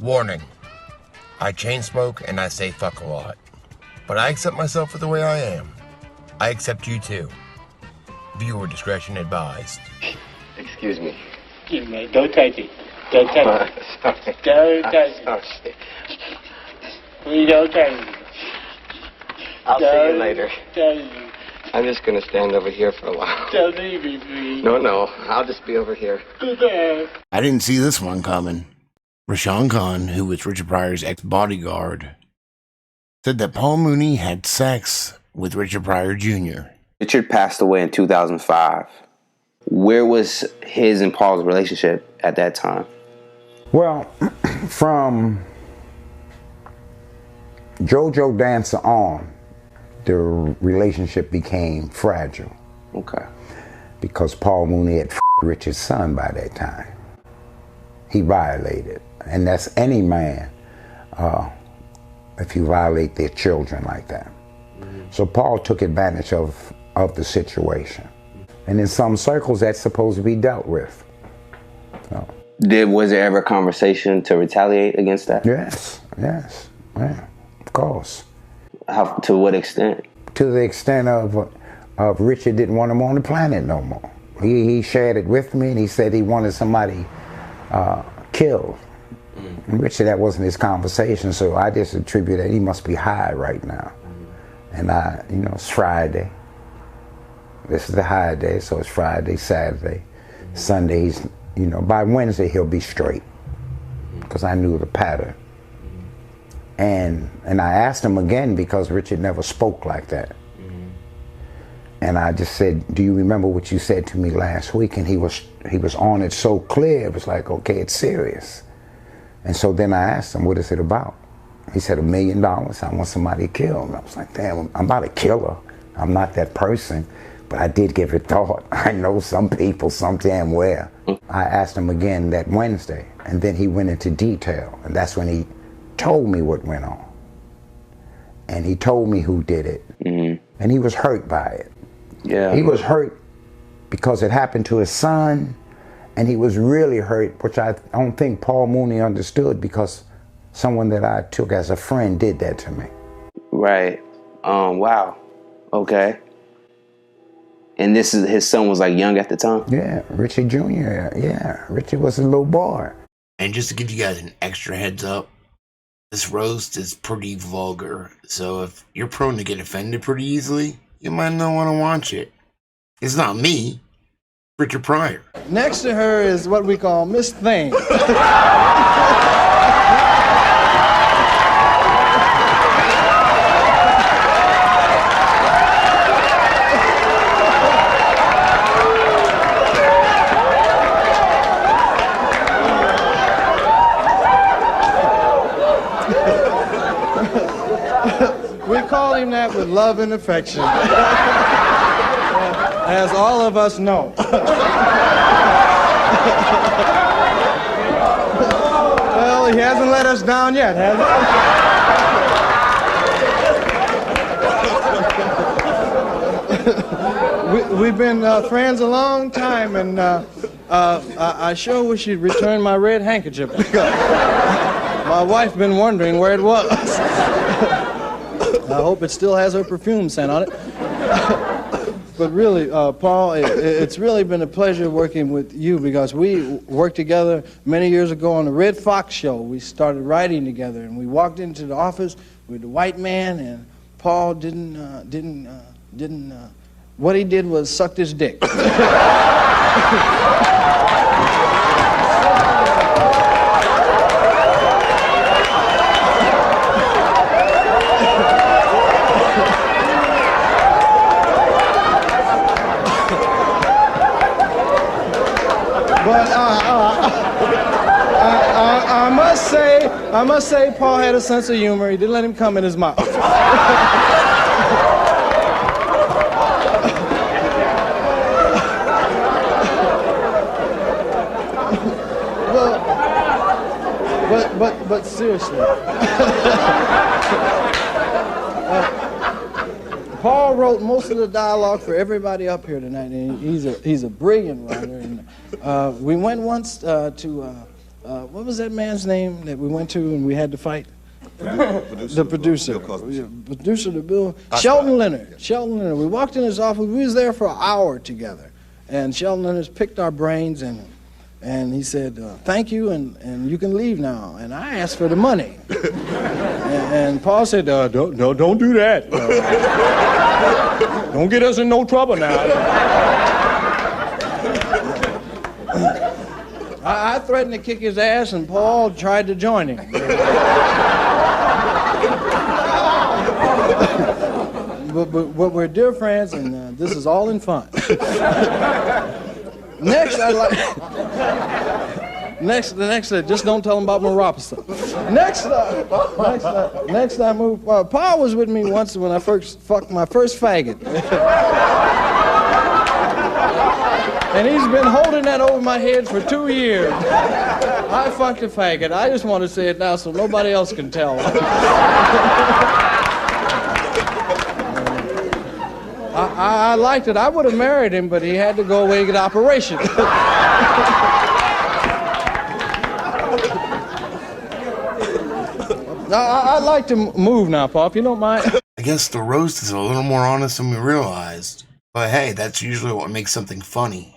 Warning. I chain smoke and I say fuck a lot. But I accept myself for the way I am. I accept you too. Viewer discretion advised. Excuse me. Excuse me. Don't touch it. Don't touch it. Sorry. Don't touch it. Oh, shit. Please don't touch it. I'll see you later. Touch it. I'm just gonna stand over here for a while. Don't leave me, please. No, I'll just be over here. I didn't see this one coming. Rashawn Khan, who was Richard Pryor's ex-bodyguard, said that Paul Mooney had sex with Richard Pryor Jr. Richard passed away in 2005. Where was his and Paul's relationship at that time? Well, from JoJo Dancer on, the relationship became fragile. Okay. Because Paul Mooney had Richard's son by that time. He violated. And that's any man, if you violate their children like that. So Paul took advantage of the situation. And in some circles, that's supposed to be dealt with. So. Was there ever a conversation to retaliate against that? Yes, yeah, of course. To what extent? To the extent of Richard didn't want him on the planet no more. He shared it with me, and he said he wanted somebody killed. And Richard, that wasn't his conversation, so I just attribute that he must be high right now. And it's Friday. This is the high day, so it's Friday, Saturday, Sunday. He's, by Wednesday he'll be straight, because I knew the pattern. And I asked him again, because Richard never spoke like that. And I just said, do you remember what you said to me last week? And he was on it so clear, it was like, okay, it's serious. And so then I asked him, what is it about? He said, $1 million, I want somebody killed. And I was like, damn, I'm not a killer. I'm not that person. But I did give it thought. I know some people, some damn where. I asked him again that Wednesday, and then he went into detail. And that's when he told me what went on. And he told me who did it. Mm-hmm. And he was hurt by it. Yeah. He was hurt because it happened to his son, and he was really hurt, which I don't think Paul Mooney understood, because someone that I took as a friend did that to me. Right. Wow. Okay. And his son was like young at the time? Yeah, Richard Jr. Yeah, Richard was a little boy. And just to give you guys an extra heads up, this roast is pretty vulgar, so if you're prone to get offended pretty easily, you might not want to watch it. It's not me, Richard Pryor. Next to her is what we call Miss Thing. We call him that with love and affection, as all of us know. Well, he hasn't let us down yet, has he? We've been friends a long time, and I sure wish he'd return my red handkerchief, because my wife's been wondering where it was. I hope it still has her perfume scent on it. But really, Paul, it's really been a pleasure working with you, because we worked together many years ago on the Red Fox show. We started writing together, and we walked into the office with the white man, and Paul what he did was sucked his dick. But I must say, Paul had a sense of humor. He didn't let him come in his mouth. But seriously, Paul wrote most of the dialogue for everybody up here tonight, and he's a brilliant writer. And we went once to what was that man's name that we went to and we had to fight? The producer. Producer to Bill. Shelton Leonard. Shelton Leonard. We walked in his office. We was there for an hour together. And Shelton Leonard picked our brains and he said, thank you, and you can leave now. And I asked for the money. and Paul said, don't do that. Don't get us in no trouble now. I threatened to kick his ass, and Paul tried to join him. but we're dear friends, and this is all in fun. Next, just don't tell him about neuropathy. Next, I moved. Paul was with me once when I first fucked my first faggot. And he's been holding that over my head for 2 years. I fucked a faggot. I just want to say it now so nobody else can tell. I liked it. I would have married him, but he had to go away and get an operation. I'd like to move now, Paul, if you don't mind. I guess the roast is a little more honest than we realized. But hey, that's usually what makes something funny.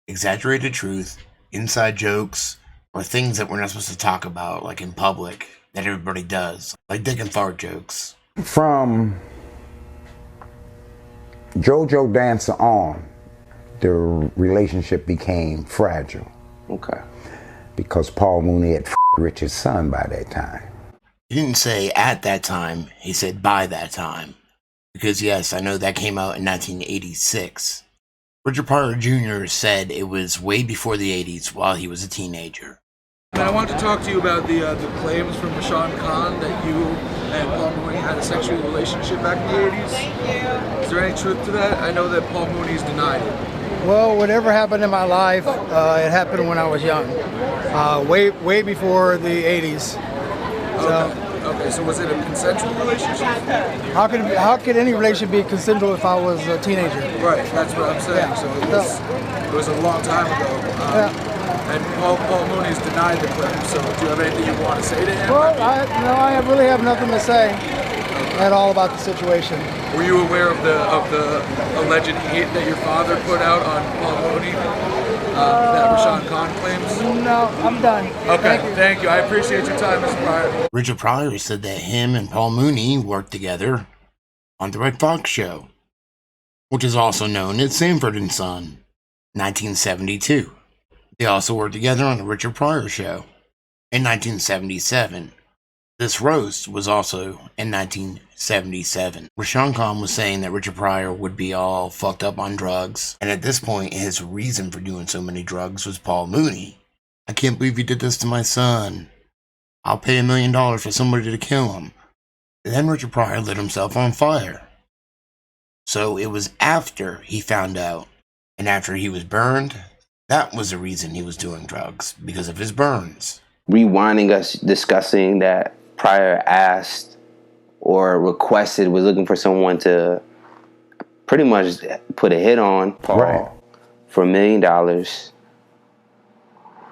Exaggerated truth, inside jokes, or things that we're not supposed to talk about, like in public, that everybody does. Like dick and fart jokes. From JoJo Dancer on, the relationship became fragile. Okay. Because Paul Mooney had Richard's son by that time. He didn't say at that time, he said by that time. Because yes, I know that came out in 1986. Richard Pryor Jr. said it was way before the 80s while he was a teenager. And I wanted to talk to you about the claims from Rashawn Khan that you and Paul Mooney had a sexual relationship back in the 80s. Is there any truth to that? I know that Paul Mooney's denied it. Well, whatever happened in my life, it happened when I was young, way before the 80s. Okay, so was it a consensual relationship? How could any relationship be consensual if I was a teenager? Right, that's what I'm saying. Yeah. So it was a long time ago. And Paul Mooney's denied the claim. So do you have anything you want to say to him? Well, I really have nothing to say at all about the situation. Were you aware of the alleged hate that your father put out on Paul Mooney? That Rashawn Khan claims? No, I'm done. Okay, thank you. I appreciate your time, Mr. Pryor. Richard Pryor said that him and Paul Mooney worked together on the Red Fox Show, which is also known as Sanford & Son, 1972. They also worked together on the Richard Pryor Show in 1977. This roast was also in 1977. Rashawn Khan was saying that Richard Pryor would be all fucked up on drugs, and at this point, his reason for doing so many drugs was Paul Mooney. I can't believe you did this to my son. I'll pay $1 million for somebody to kill him. And then Richard Pryor lit himself on fire. So it was after he found out, and after he was burned, that was the reason he was doing drugs, because of his burns. Rewinding us discussing that Pryor asked or requested, was looking for someone to pretty much put a hit on Paul for $1 million.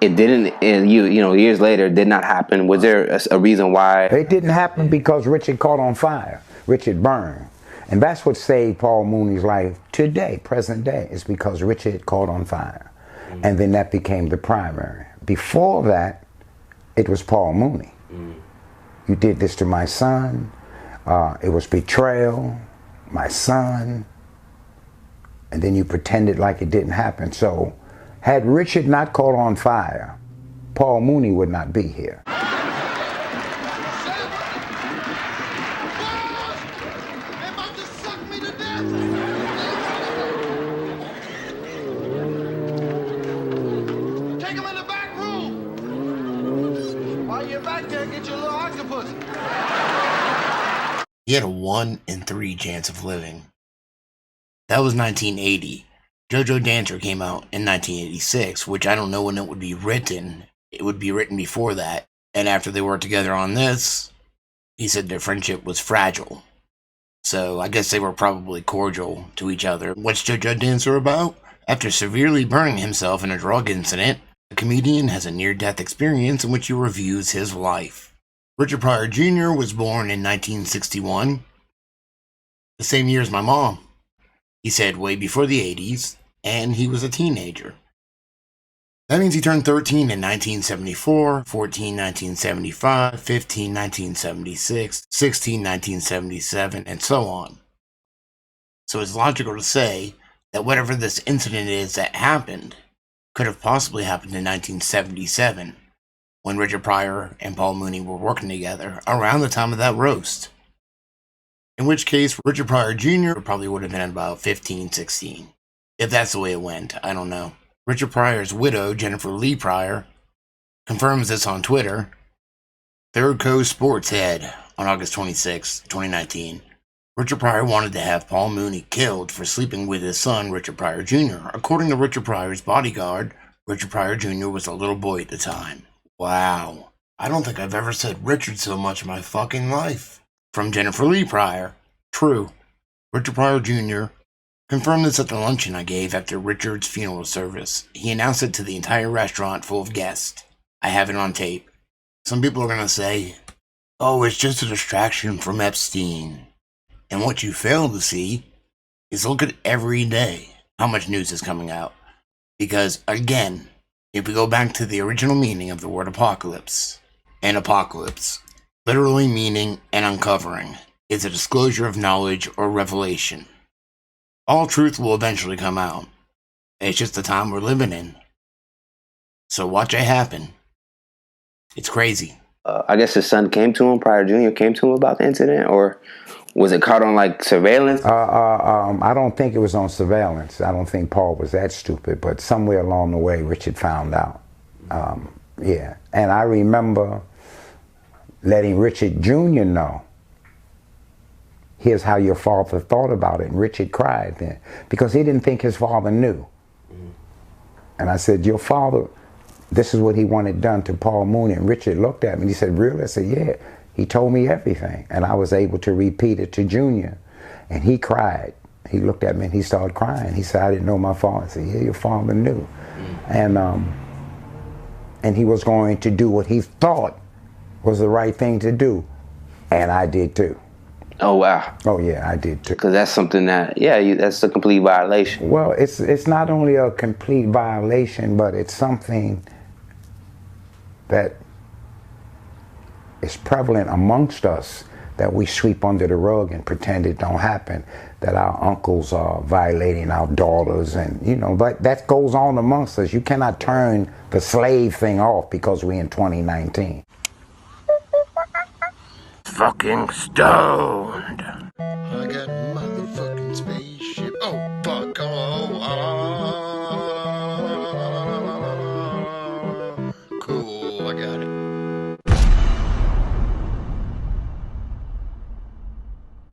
It didn't, and years later, it did not happen. Was there a reason why? It didn't happen because Richard caught on fire. Richard burned. And that's what saved Paul Mooney's life today, present day, is because Richard caught on fire. Mm. And then that became the primary. Before that, it was Paul Mooney. Mm. You did this to my son. It was betrayal, my son. And then you pretended like it didn't happen. So had Richard not caught on fire, Paul Mooney would not be here. He had a 1 in 3 chance of living. That was 1980. JoJo Dancer came out in 1986, which I don't know when it would be written. It would be written before that. And after they worked together on this, he said their friendship was fragile. So I guess they were probably cordial to each other. What's JoJo Dancer about? After severely burning himself in a drug incident, A comedian has a near-death experience in which he reviews his life. Richard Pryor Jr. was born in 1961, the same year as my mom. He said way before the 80s, and he was a teenager. That means he turned 13 in 1974, 14 1975, 15 1976, 16 1977, and so on. So it's logical to say that whatever this incident is that happened could have possibly happened in 1977, when Richard Pryor and Paul Mooney were working together around the time of that roast. In which case, Richard Pryor Jr. probably would have been about 15, 16. If that's the way it went, I don't know. Richard Pryor's widow, Jennifer Lee Pryor, confirms this on Twitter. Third Coast Sports Head on August 26, 2019. Richard Pryor wanted to have Paul Mooney killed for sleeping with his son, Richard Pryor Jr. According to Richard Pryor's bodyguard, Richard Pryor Jr. was a little boy at the time. Wow. I don't think I've ever said Richard so much in my fucking life. From Jennifer Lee Pryor. True. Richard Pryor Jr. confirmed this at the luncheon I gave after Richard's funeral service. He announced it to the entire restaurant full of guests. I have it on tape. Some people are going to say, oh, it's just a distraction from Epstein. And what you fail to see is look at every day how much news is coming out. Because, again, if we go back to the original meaning of the word apocalypse, an apocalypse, literally meaning an uncovering, is a disclosure of knowledge or revelation. All truth will eventually come out. It's just the time we're living in. So watch it happen. It's crazy. I guess his son came to him, Pryor Jr. came to him about the incident, or was it caught on like surveillance? I don't think it was on surveillance. I don't think Paul was that stupid, but somewhere along the way, Richard found out. Yeah, and I remember letting Richard Jr. know, here's how your father thought about it. And Richard cried then, because he didn't think his father knew. And I said, your father, this is what he wanted done to Paul Mooney. And Richard looked at me and he said, really? I said, yeah. He told me everything. And I was able to repeat it to Junior. And he cried. He looked at me and he started crying. He said, I didn't know my father. I said, yeah, your father knew. And he was going to do what he thought was the right thing to do. And I did too. Oh, wow. Oh, yeah, I did too. Because that's something that, that's a complete violation. Well, it's not only a complete violation, but it's something that is prevalent amongst us that we sweep under the rug and pretend it don't happen, that our uncles are violating our daughters, and, but that goes on amongst us. You cannot turn the slave thing off because we're in 2019. Fucking stoned.